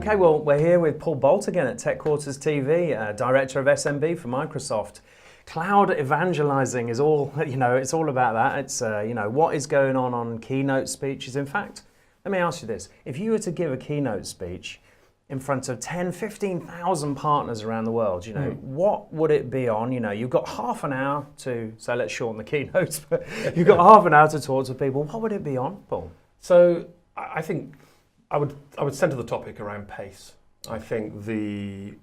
Okay, well, we're here with Paul Bolt again at TechQuartersTV, Director of SMB for Microsoft. Cloud evangelizing is all, it's all about that. It's, what is going on keynote speeches. In fact, let me ask you this. If you were to give a keynote speech in front of 10, 15,000 partners around the world, what would it be on? You've got half an hour to, so let's shorten the keynotes, but you've got half an hour to talk to people. What would it be on, Paul? So I think I would center the topic around pace. I think we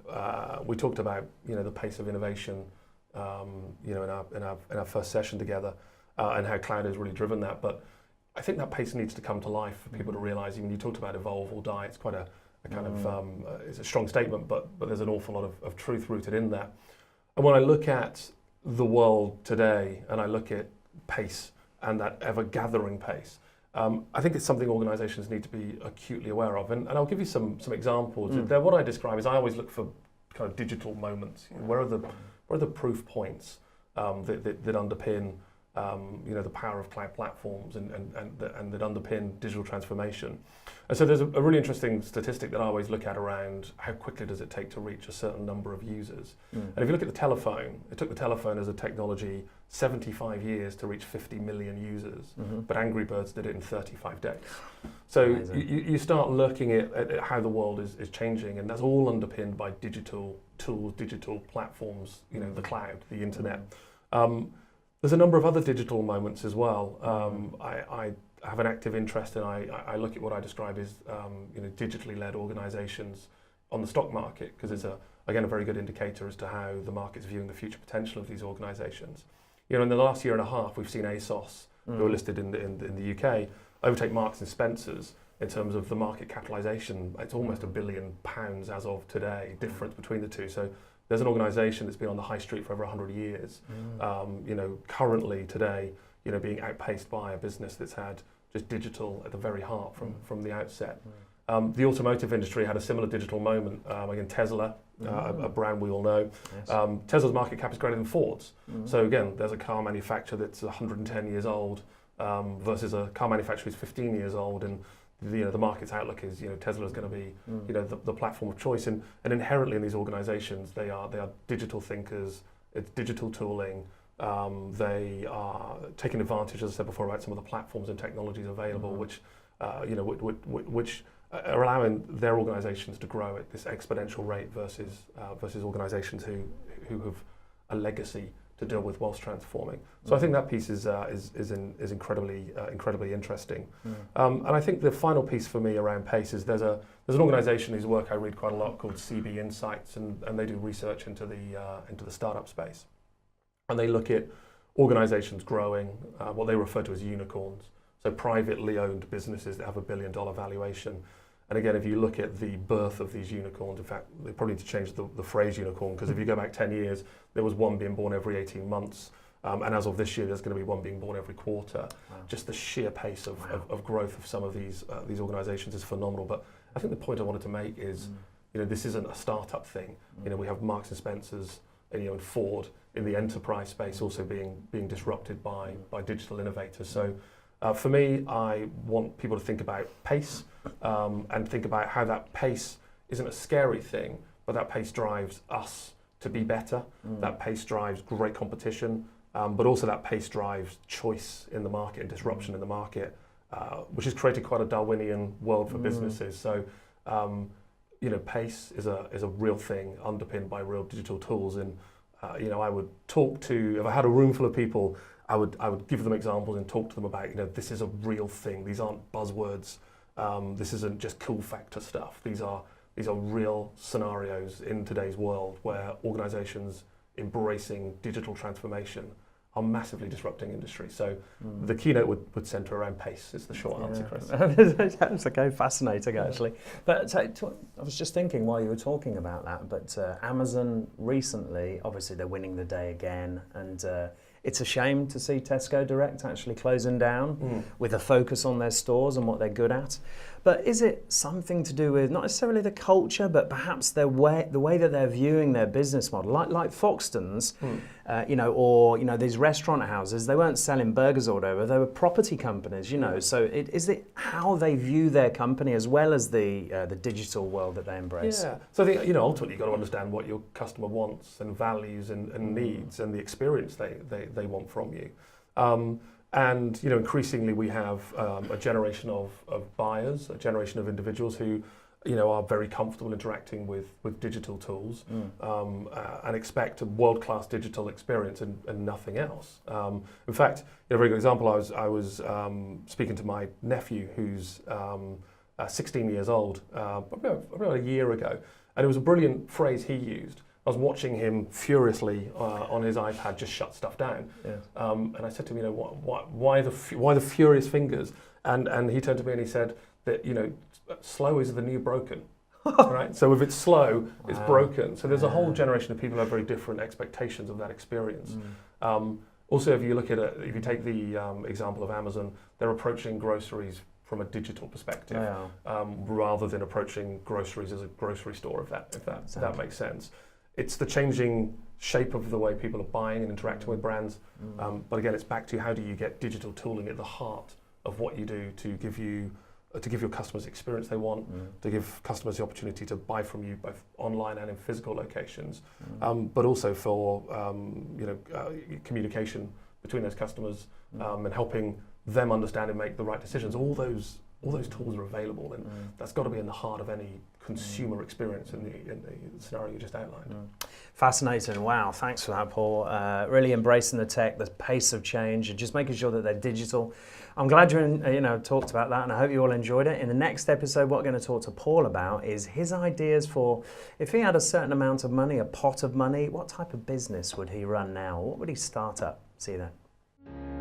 talked about the pace of innovation in our first session together and how cloud has really driven that. But I think that pace needs to come to life for people to realise. Even you talked about evolve or die. It's quite a kind of it's a strong statement, but there's an awful lot of truth rooted in that. And when I look at the world today and I look at pace and that ever gathering pace, I think it's something organisations need to be acutely aware of, and I'll give you some examples. What I describe is I always look for kind of digital moments. Where are the proof points that underpin the power of cloud platforms and that underpin digital transformation? And so there's a really interesting statistic that I always look at around how quickly does it take to reach a certain number of users. And if you look at the telephone, it took the telephone as a technology 75 years to reach 50 million users, but Angry Birds did it in 35 days. So you start looking at how the world is changing, and that's all underpinned by digital tools, digital platforms, the cloud, the internet. There's a number of other digital moments as well. I have an active interest and I look at what I describe as digitally led organizations on the stock market, because it's again a very good indicator as to how the market's viewing the future potential of these organizations. In the last year and a half, we've seen ASOS, who are listed in the UK, overtake Marks and Spencer's in terms of the market capitalization. It's almost £1 billion as of today, difference between the two. So there's an organisation that's been on the high street for over 100 years, currently today, being outpaced by a business that's had just digital at the very heart from the outset. The automotive industry had a similar digital moment. Again, Tesla, a brand we all know. Yes. Tesla's market cap is greater than Ford's. So again, there's a car manufacturer that's 110 years old versus a car manufacturer who's 15 years old, and the market's outlook is Tesla's going to be the platform of choice, and inherently in these organizations they are digital thinkers. It's digital tooling. They are taking advantage, as I said before, about some of the platforms and technologies available, which are allowing their organizations to grow at this exponential rate versus organizations who have a legacy to deal with whilst transforming. So I think that piece is incredibly interesting. And I think the final piece for me around pace is there's an organisation whose work I read quite a lot called CB Insights, and they do research into the startup space, and they look at organizations growing, what they refer to as unicorns, so privately owned businesses that have $1 billion valuation. And again, if you look at the birth of these unicorns, in fact, they probably need to change the phrase unicorn, because if you go back 10 years, there was one being born every 18 months. And as of this year, there's going to be one being born every quarter. Wow. Just the sheer pace of growth of some of these organizations is phenomenal. But I think the point I wanted to make is, this isn't a startup thing. We have Marks and Spencer's and Ford in the enterprise space also being disrupted by digital innovators. So for me, I want people to think about pace and think about how that pace isn't a scary thing, but that pace drives us to be better. That pace drives great competition, but also that pace drives choice in the market and disruption in the market, which has created quite a Darwinian world for businesses. So, pace is a real thing underpinned by real digital tools. And I would talk to, if I had a room full of people, I would give them examples and talk to them about, this is a real thing. These aren't buzzwords. This isn't just cool factor stuff. These are real scenarios in today's world where organizations embracing digital transformation are massively disrupting industry. So the keynote would center around pace is the short answer, Chris. That's okay, fascinating actually. But I was just thinking while you were talking about that, but Amazon recently, obviously they're winning the day again, and it's a shame to see Tesco Direct actually closing down with a focus on their stores and what they're good at. But is it something to do with not necessarily the culture, but perhaps the way that they're viewing their business model? Like Foxtons, you know, or, you know, these restaurant houses, they weren't selling burgers or whatever, they were property companies, you know. So is it how they view their company as well as the digital world that they embrace? Yeah. So I think, you know, ultimately you've got to understand what your customer wants and values and needs and the experience they want from you. And, you know, increasingly we have a generation of buyers, a generation of individuals who, you know, are very comfortable interacting with digital tools and expect a world-class digital experience and nothing else. In fact, you know, a very good example, I was speaking to my nephew who's 16 years old, about a year ago, and it was a brilliant phrase he used. I was watching him furiously on his iPad just shut stuff down, and I said to him, you know, why the furious fingers? And he turned to me and he said that, you know, slow is the new broken, right? So if it's slow, it's broken. So there's a whole generation of people who have very different expectations of that experience. Also, if you look at it, if you take the example of Amazon, they're approaching groceries from a digital perspective, rather than approaching groceries as a grocery store, if that makes sense. It's the changing shape of the way people are buying and interacting with brands. But again, it's back to how do you get digital tooling at the heart of what you do to give your customers the experience they want, to give customers the opportunity to buy from you both online and in physical locations, but also for you know, communication between those customers and helping them understand and make the right decisions. All those tools are available, and that's got to be in the heart of any consumer experience in the scenario you just outlined. Fascinating. Wow, thanks for that, Paul. Really embracing the tech, the pace of change, and just making sure that they're digital. I'm glad you talked about that, and I hope you all enjoyed it. In the next episode, what we're going to talk to Paul about is his ideas for, if he had a certain amount of money, a pot of money, what type of business would he run now? What would he start up? See you then.